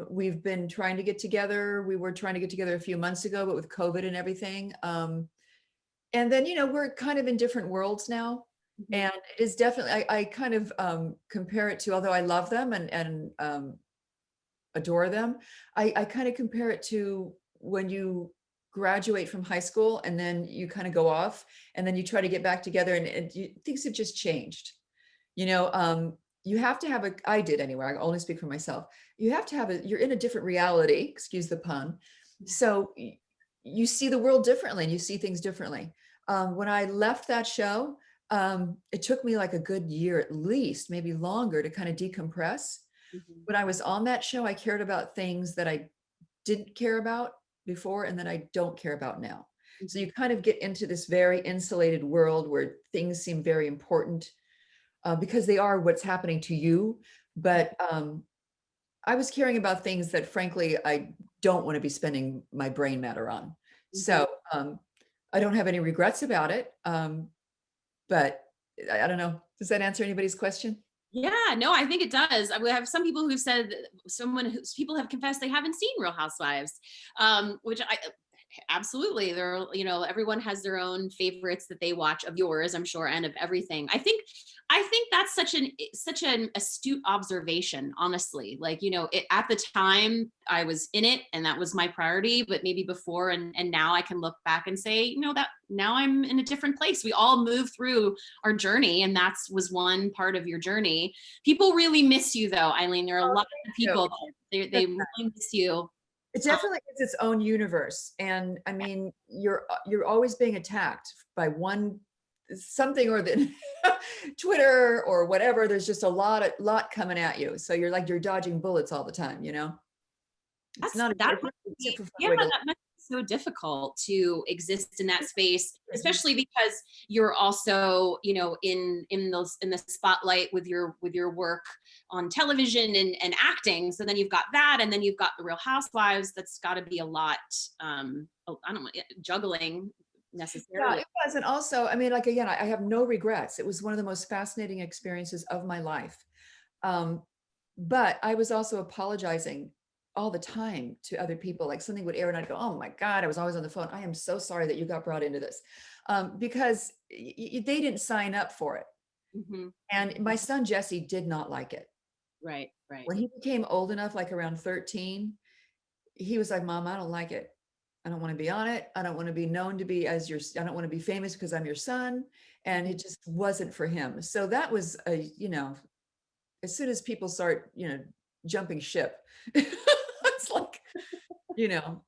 We've been trying to get together. We were trying to get together a few months ago, but with COVID and everything. And then, we're kind of in different worlds now. Mhm. And it is definitely, I kind of compare it to, although I love them and adore them, I kind of compare it to when you graduate from high school and then you kind of go off and then you try to get back together and things have just changed. You know, you have to have I did anyway, I only speak for myself. You have to have you're in a different reality, excuse the pun. So you see the world differently and you see things differently. When I left that show, it took me like a good year at least, maybe longer, to kind of decompress. When I was on that show, I cared about things that I didn't care about before and that I don't care about now. So you kind of get into this very insulated world where things seem very important because they are what's happening to you. But I was caring about things that frankly, I don't want to be spending my brain matter on. So I don't have any regrets about it. But I don't know. Does that answer anybody's question? Yeah, no, I think it does. We have some people who've said people have confessed they haven't seen Real Housewives, which I absolutely, there, you know, everyone has their own favorites that they watch, of yours, I'm sure, and of everything. I think that's such an astute observation, honestly. Like, you know, at the time I was in it and that was my priority, but maybe before and now I can look back and say, you know, that now I'm in a different place. We all move through our journey, and that was one part of your journey. People really miss you though, Eileen. There are a lot of people that they really miss you. It definitely is its own universe. And I mean, you're always being attacked by something or the Twitter or whatever. There's just a lot coming at you. So you're dodging bullets all the time, you know? It's not that must be so difficult to exist in that space, especially because you're also, you know, in the spotlight with your work on television and acting. So then you've got that, and then you've got the Real Housewives. That's got to be a lot. I don't know, juggling necessarily. Yeah, it was. And also, I mean, like, again, I have no regrets. It was one of the most fascinating experiences of my life. But I was also apologizing all the time to other people. Like something would air and I'd go, oh my God, I was always on the phone. I am so sorry that you got brought into this. Because they didn't sign up for it. And my son, Jesse, did not like it. Right. When he became old enough, like around 13, he was like, Mom, I don't like it. I don't want to be on it. I don't want to be known to be I don't want to be famous because I'm your son. And it just wasn't for him. So that was you know, as soon as people start, you know, jumping ship, it's like, you know,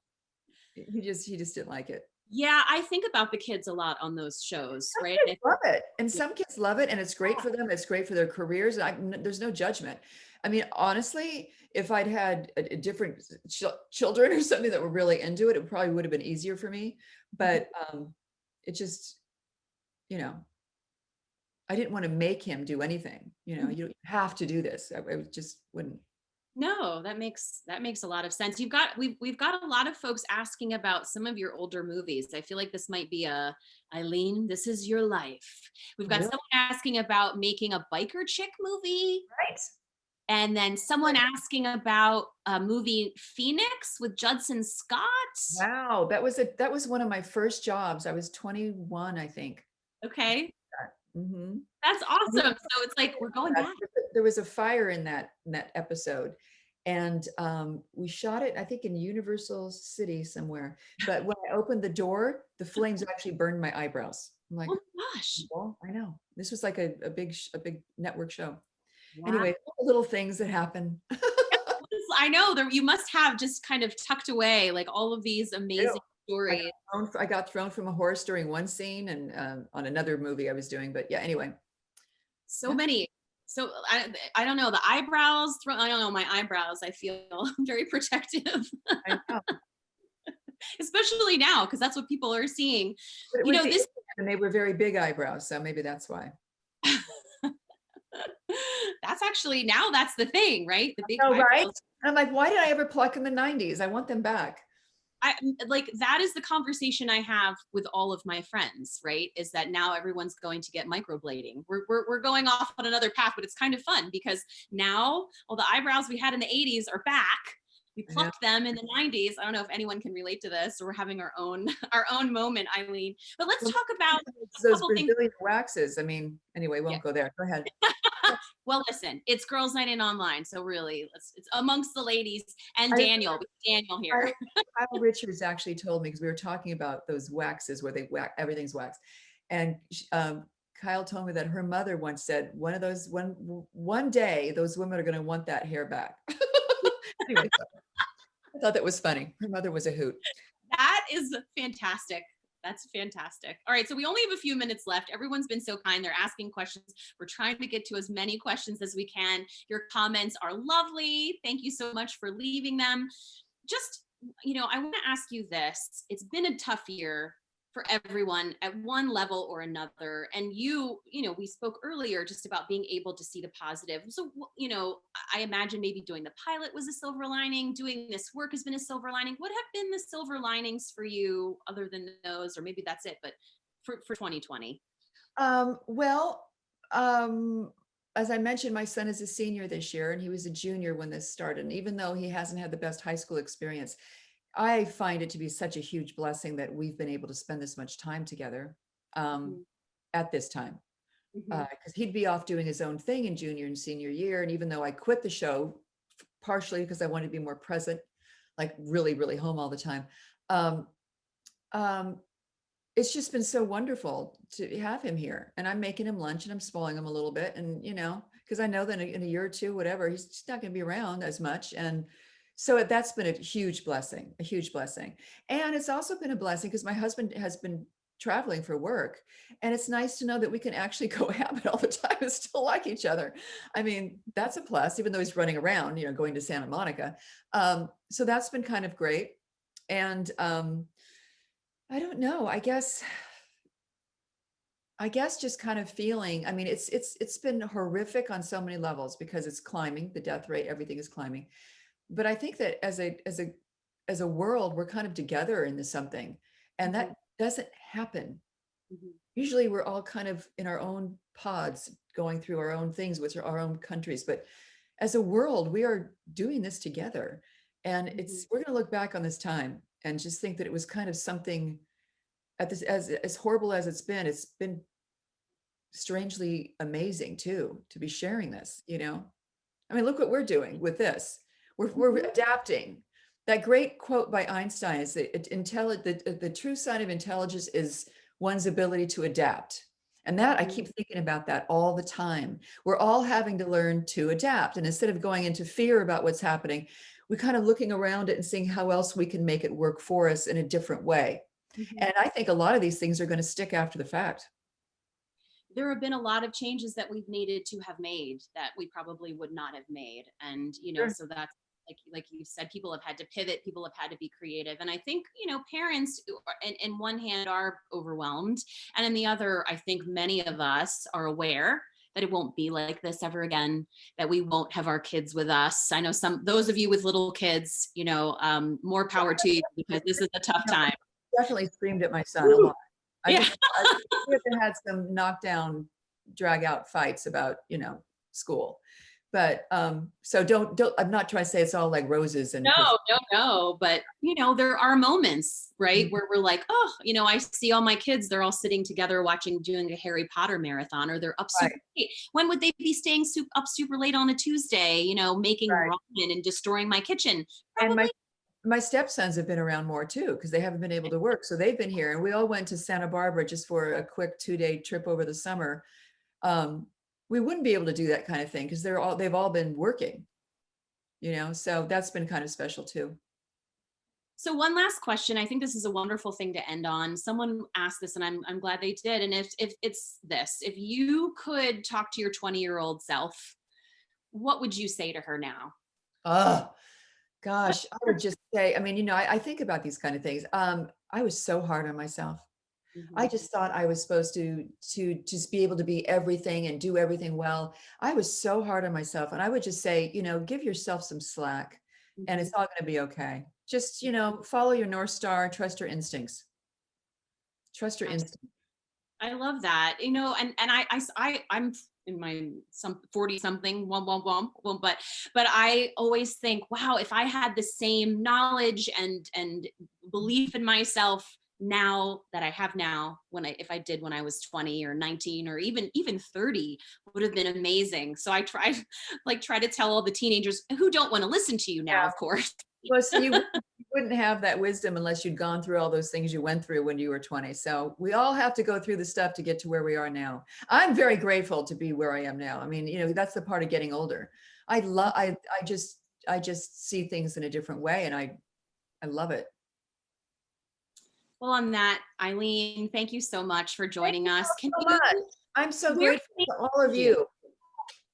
he just didn't like it. Yeah, I think about the kids a lot on those shows, right? Kids love it. And some kids love it and it's great for them. It's great for their careers. There's no judgment. I mean, honestly, if I'd had a different children or something that were really into it, it probably would have been easier for me. But it just, you know, I didn't want to make him do anything. You know, you have to do this. I just wouldn't. No, that makes a lot of sense. We've got a lot of folks asking about some of your older movies. I feel like this might be a Eileen, this is your life. We've got someone asking about making a biker chick movie. Right. And then someone asking about a movie Phoenix with Judson Scott. Wow, that was one of my first jobs. I was 21, I think. Okay. That's awesome. So it's like we're going back. There was a fire in that episode, and we shot it, I think, in Universal City somewhere. But when I opened the door, the flames actually burned my eyebrows. I'm like, oh gosh, well, I know this was like a big network show. Wow. Anyway, little things that happen. I know you must have just kind of tucked away like all of these amazing stories. I got thrown from a horse during one scene and on another movie I was doing, but yeah, anyway. So many. So I don't know, the eyebrows, I don't know, my eyebrows, I feel very protective. I know. Especially now, because that's what people are seeing. You know, and they were very big eyebrows, so maybe that's why. That's actually, now that's the thing, right? The big eyebrows. Right? I'm like, why did I ever pluck in the 90s? I want them back. That is the conversation I have with all of my friends, right? Is that now everyone's going to get microblading. We're going off on another path, but it's kind of fun because now all the eyebrows we had in the 80s are back. We I know. plucked them in the 90s. I don't know if anyone can relate to this. We're having our own our own moment, Eileen. But let's Well, talk about it's a those couple things. Brazilian waxes. I mean, anyway, Yeah. won't go there. Go ahead. Well, listen, it's girls' night in online, so really, it's amongst the ladies and I Daniel. We have Daniel here. Kyle, Kyle Richards actually told me because we were talking about those waxes where they wax everything's waxed, and Kyle told me that her mother once said one day those women are going to want that hair back. Anyway, so I thought that was funny. Her mother was a hoot. That is fantastic. That's fantastic. All right, so we only have a few minutes left. Everyone's been so kind. They're asking questions. We're trying to get to as many questions as we can. Your comments are lovely. Thank you so much for leaving them. Just, I want to ask you this. It's been a tough year for everyone at one level or another. And we spoke earlier just about being able to see the positive. So, I imagine maybe doing the pilot was a silver lining. Doing this work has been a silver lining. What have been the silver linings for you other than those, or maybe that's it, but for 2020? Well, as I mentioned, my son is a senior this year and he was a junior when this started. And even though he hasn't had the best high school experience, I find it to be such a huge blessing that we've been able to spend this much time together Mhm. at this time. Mhm. Because he'd be off doing his own thing in junior and senior year. And even though I quit the show, partially because I wanted to be more present, like really, really home all the time, um, um, it's just been so wonderful to have him here. And I'm making him lunch and I'm spoiling him a little bit. And, because I know that in a year or two, whatever, he's just not going to be around as much. And so that's been a huge blessing, a huge blessing. And it's also been a blessing because my husband has been traveling for work. And it's nice to know that we can actually cohabit all the time and still like each other. I mean, that's a plus, even though he's running around, going to Santa Monica. So that's been kind of great. And I don't know, I guess just kind of feeling, I mean, it's been horrific on so many levels because it's climbing, the death rate, everything is climbing. But I think that as a world, we're kind of together into something. And Mhm. that doesn't happen. Mhm. Usually we're all kind of in our own pods going through our own things, which are our own countries. But as a world, we are doing this together. And Mhm. we're going to look back on this time and just think that it was kind of something at this, as horrible as it's been strangely amazing too, to be sharing this. I mean, look what we're doing with this. We're Mhm. adapting. That great quote by Einstein is that the true sign of intelligence is one's ability to adapt. And that I Mhm. keep thinking about that all the time. We're all having to learn to adapt. And instead of going into fear about what's happening, we're kind of looking around it and seeing how else we can make it work for us in a different way. Mhm. And I think a lot of these things are going to stick after the fact. There have been a lot of changes that we've needed to have made that we probably would not have made. And, Sure. so that's like you said, people have had to pivot, people have had to be creative. And I think, parents in one hand are overwhelmed. And in the other, I think many of us are aware that it won't be like this ever again, that we won't have our kids with us. I know those of you with little kids, more power to you because this is a tough No, time. definitely screamed at my son a lot. I Yeah. think we have had some knockdown, drag out fights about, school. But so don't I'm not trying to say it's all like roses and No, because no, no. But there are moments, right, Mhm. where we're like, oh, I see all my kids, they're all sitting together doing a Harry Potter marathon, or they're up super Right, late. When would they be staying up super late on a Tuesday, making right. ramen and destroying my kitchen? And my Probably. my stepsons have been around more too because they haven't been able to work. So they've been here and we all went to Santa Barbara just for a quick 2-day trip over the summer. Um, we wouldn't be able to do that kind of thing because they've all been working. So that's been kind of special too. So one last question. I think this is a wonderful thing to end on. Someone asked this, and I'm glad they did. And if it's this, if you could talk to your 20-year-old self, what would you say to her now? Oh, gosh, I would just say, I mean, I think about these kind of things. I was so hard on myself. I Mhm. just thought I was supposed to just be able to be everything and do everything well. I was so hard on myself. And I would just say, give yourself some slack and it's Mhm. all going to be okay. Just, follow your North Star, trust your instincts. Trust your instinct. I love that. And I'm some 40 something, but I always think, wow, if I had the same knowledge and belief in myself now that I have now, if I did when I was 20 or 19 or even 30, would have been amazing. So I try to tell all the teenagers who don't want to listen to you now, of course. Well, so you wouldn't have that wisdom unless you'd gone through all those things you went through when you were 20. So we all have to go through the stuff to get to where we are now. I'm very grateful to be where I am now. I mean, that's the part of getting older. I just see things in a different way, and I love it. Well, on that, Eileen, thank you so much for joining us. I'm so grateful to all of you.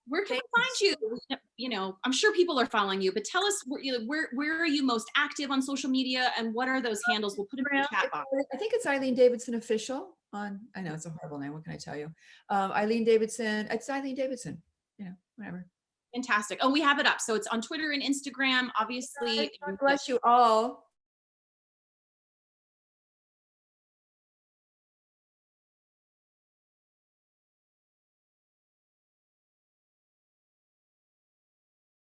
Where can we find you? I'm sure people are following you, but tell us where are you most active on social media, and what are those handles? We'll put them in the chat box. I think it's Eileen Davidson Official on. I know it's a horrible name. What can I tell you? Eileen Davidson. It's Eileen Davidson. Whatever. Fantastic. Oh, we have it up. So it's on Twitter and Instagram, obviously. God bless you all.